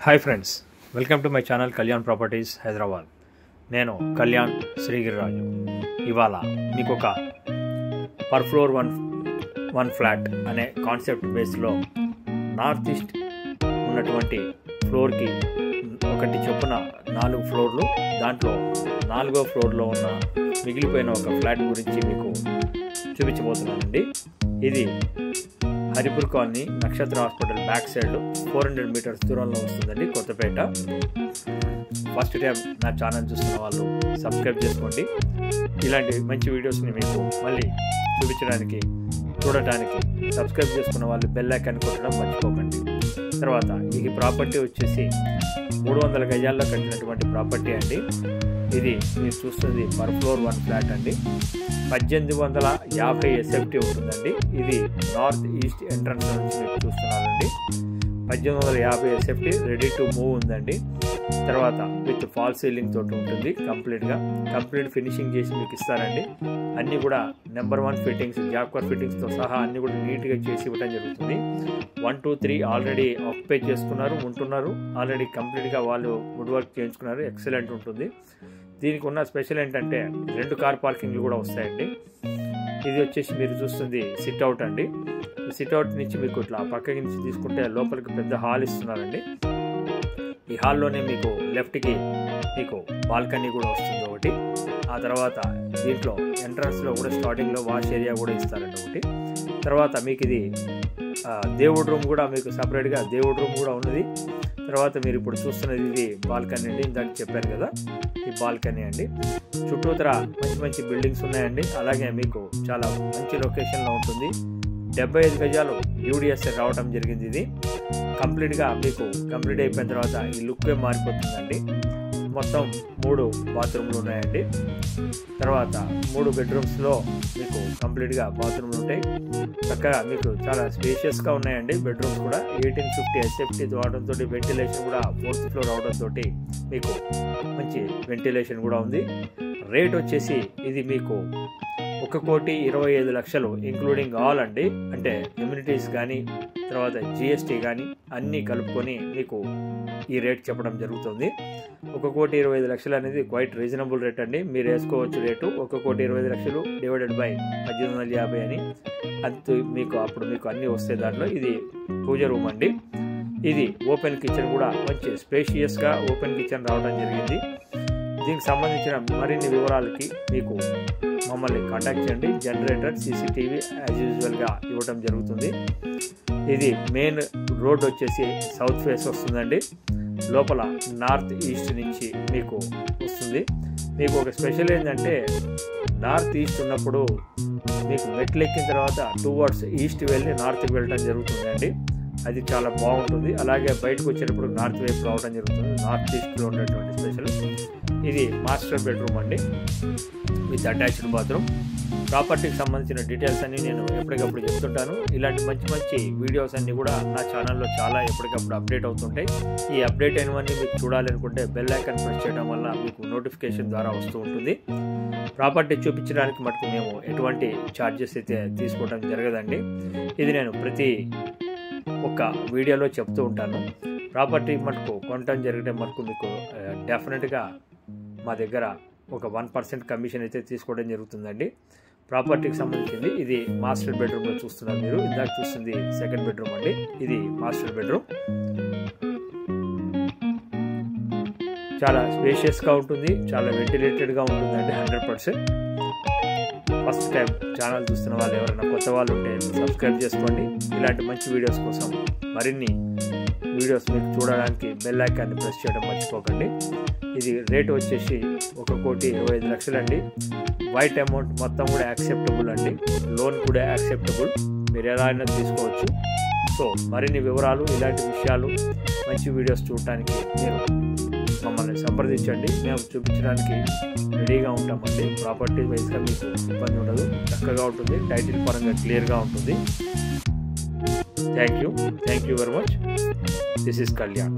Hi friends, welcome to my channel Kalyan properties Hyderabad. నేను కళ్యాణ్ శ్రీగిరిరాజు. ఇవాళ మీకు ఒక పర్ ఫ్లోర్ వన్ ఫ్లాట్ అనే కాన్సెప్ట్ బేస్లో నార్త్ ఈస్ట్ ఉన్నటువంటి ఫ్లోర్కి ఒకటి చొప్పున 4 ఫ్లోర్లు, దాంట్లో 4వ ఫ్లోర్లో ఉన్న మిగిలిపోయిన ఒక ఫ్లాట్ గురించి మీకు చూపించబోతున్నానండి. ఇది హరిపూర్ కాలనీ, నక్షత్ర హాస్పిటల్ బ్యాక్ సైడ్ 400 మీటర్స్ దూరంలో వస్తుందండి, కొత్తపేట. ఫస్ట్ టైం నా ఛానల్ చూస్తున్న వాళ్ళు సబ్స్క్రైబ్ చేసుకోండి. ఇలాంటి మంచి వీడియోస్ని మీకు మళ్ళీ చూడటానికి సబ్స్క్రైబ్ చేసుకున్న వాళ్ళు బెల్ ఐకాన్ కొట్టడం మర్చిపోకండి. తర్వాత ఈ ప్రాపర్టీ వచ్చేసి 300 గజాల్లో కట్టినటువంటి ప్రాపర్టీ అండి. ఇది మీరు చూస్తుంది పర్ ఫ్లోర్ 1 ఫ్లాట్ అండి. 1850 ఎస్ఎఫ్టీ ఉంటుందండి. ఇది నార్త్ ఈస్ట్ ఎంట్రన్స్ నుంచి మీరు చూస్తున్నారండి. 1850 ఎస్ఎఫ్టీ రెడీ టు మూవ్ ఉందండి. తర్వాత విత్ ఫాల్ సీలింగ్ తోటి ఉంటుంది. కంప్లీట్ ఫినిషింగ్ చేసి మీకు ఇస్తారండి. అన్నీ కూడా నెంబర్ 1 ఫిట్టింగ్స్, జాక్వర్ ఫిట్టింగ్స్తో సహా అన్నీ కూడా నీట్గా చేసి ఇవ్వడం జరుగుతుంది. 1, 2, 3 ఆల్రెడీ ఆక్యుపై చేసుకున్నారు, ఉంటున్నారు. ఆల్రెడీ కంప్లీట్గా వాళ్ళు వుడ్ వర్క్ చేయించుకున్నారు. ఎక్సలెంట్ ఉంటుంది. దీనికి ఉన్న స్పెషల్ ఏంటంటే 2 కార్ పార్కింగ్లు కూడా వస్తాయండి. ఇది వచ్చేసి మీరు చూస్తుంది సిట్అవుట్ అండి. ఈ సిట్అవుట్ నుంచి మీకు ఇట్లా పక్కకి నుంచి తీసుకుంటే లోపలికి పెద్ద హాల్ ఇస్తున్నారండి. ఈ హాల్లోనే మీకు లెఫ్ట్కి మీకు బాల్కనీ కూడా వస్తుంది ఒకటి. ఆ తర్వాత దీంట్లో ఎంట్రన్స్లో కూడా స్టార్టింగ్లో వాష్ ఏరియా కూడా ఇస్తారండి ఒకటి. తర్వాత మీకు ఇది దేవుడి రూమ్ కూడా, మీకు సపరేట్గా దేవుడి రూమ్ కూడా ఉన్నది. తర్వాత మీరు ఇప్పుడు చూస్తున్నది ఇది బాల్కనీ అండి. ఇందాక చెప్పాను కదా, ఈ బాల్కనీ అండి. చుట్టూతర మంచి బిల్డింగ్స్ ఉన్నాయండి. అలాగే మీకు చాలా మంచి లొకేషన్లో ఉంటుంది. 75 గజాలు యూడిఎస్ రావడం జరిగింది. ఇది కంప్లీట్ అయిపోయిన తర్వాత ఈ లుక్కే మారిపోతుందండి. మొత్తం 3 బాత్రూమ్లు ఉన్నాయండి. తర్వాత 3 బెడ్రూమ్స్లో మీకు కంప్లీట్గా బాత్రూమ్లు ఉంటాయి. చక్కగా మీకు చాలా స్పేషియస్గా ఉన్నాయండి బెడ్రూమ్స్ కూడా. 1850 ఎస్ఎఫ్టీ వాడడంతో వెంటిలేషన్ కూడా 4th ఫ్లోర్ అవడంతో మీకు మంచి వెంటిలేషన్ కూడా ఉంది. రేట్ వచ్చేసి ఇది మీకు 1,25,00,000 ఇంక్లూడింగ్ ఆల్ అండి. అంటే ఎమ్యూనిటీస్ కానీ, తర్వాత జిఎస్టీ కానీ అన్నీ కలుపుకొని మీకు ఈ రేట్ చెప్పడం జరుగుతుంది. 1,25,00,000 అనేది క్వైట్ రీజనబుల్ రేట్ అండి. మీరు వేసుకోవచ్చు రేటు 1,25,00,000 డివైడెడ్ బై 1850 అని. అప్పుడు మీకు అన్నీ వస్తాయి దాంట్లో. ఇది పూజ రూమ్ అండి. ఇది ఓపెన్ కిచెన్ కూడా మంచి స్పేషియస్గా ఓపెన్ కిచెన్ రావడం జరిగింది. దీనికి సంబంధించిన మరిన్ని వివరాలకి మీకు మమ్మల్ని కాంటాక్ట్ చేయండి. జనరేటర్, CCTV యాజ్ యూజువల్గా ఇవ్వడం జరుగుతుంది. ఇది మెయిన్ రోడ్ వచ్చేసి సౌత్ ఫేస్ వస్తుందండి. లోపల నార్త్ ఈస్ట్ నుంచి మీకు వస్తుంది. మీకు ఒక స్పెషల్ ఏంటంటే నార్త్ ఈస్ట్ ఉన్నప్పుడు మీకు మెట్లు ఎక్కిన తర్వాత టువర్డ్స్ ఈస్ట్ వెళ్ళి నార్త్కి వెళ్ళడం జరుగుతుందండి. అది చాలా బాగుంటుంది. అలాగే బయటకు వచ్చేటప్పుడు నార్త్ వైపు రావడం జరుగుతుంది. నార్త్ ఈస్ట్లో ఉన్నటువంటి స్పెషల్. ఇది మాస్టర్ బెడ్రూమ్ అండి విత్ అటాచ్డ్ బాత్రూమ్. ప్రాపర్టీకి సంబంధించిన డీటెయిల్స్ అన్నీ నేను ఎప్పటికప్పుడు చెప్తుంటాను. ఇలాంటి మంచి వీడియోస్ అన్నీ కూడా నా ఛానల్లో చాలా ఎప్పటికప్పుడు అప్డేట్ అవుతుంటాయి. ఈ అప్డేట్ అయినవన్నీ మీకు చూడాలనుకుంటే బెల్ ఐకాన్ ప్రెస్ చేయడం వల్ల మీకు నోటిఫికేషన్ ద్వారా వస్తూ ఉంటుంది. ప్రాపర్టీ చూపించడానికి మటుకు మేము ఎటువంటి ఛార్జెస్ అయితే తీసుకోవడం జరగదండి. ఇది నేను ప్రతి ఒక్క వీడియోలో చెప్తూ ఉంటాను. ప్రాపర్టీ మటుకు కొనటం జరిగితే మటుకు మీకు డెఫినెట్గా మా దగ్గర ఒక 1% కమిషన్ అయితే తీసుకోవడం జరుగుతుందండి. ప్రాపర్టీకి సంబంధించింది ఇది మాస్టర్ బెడ్రూమ్లో చూస్తున్నారు మీరు. ఇందాక చూస్తుంది సెకండ్ బెడ్రూమ్ అండి. ఇది మాస్టర్ బెడ్రూమ్. చాలా స్పేషియస్గా ఉంటుంది, చాలా వెంటిలేటెడ్గా ఉంటుందండి 100%. ఫస్ట్ టైం ఛానల్ చూస్తున్న వాళ్ళు ఎవరైనా కొత్త వాళ్ళు ఉంటే సబ్స్క్రైబ్ చేసుకోండి. ఇలాంటి మంచి వీడియోస్ కోసం మరిన్ని వీడియోస్ మీకు చూడడానికి బెల్ ఐకాన్ని ప్రెస్ చేయడం మర్చిపోకండి. ఇది రేట్ వచ్చేసి 1,25,00,000 అండి. వైట్ అమౌంట్ మొత్తం కూడా యాక్సెప్టబుల్ అండి. లోన్ కూడా యాక్సెప్టబుల్, మీరు ఎలా అయినా తీసుకోవచ్చు. సో మరిన్ని వివరాలు, ఇలాంటి విషయాలు, మంచి వీడియోస్ చూడటానికి మీరు మమ్మల్ని సంప్రదించండి. మేము చూపించడానికి రెడీగా ఉంటామండి. ప్రాపర్టీ వైజ్గా మీకు ఇబ్బంది ఉండదు, చక్కగా ఉంటుంది. టైటిల్ పరంగా క్లియర్గా ఉంటుంది. Thank you very much. This is Kalyan.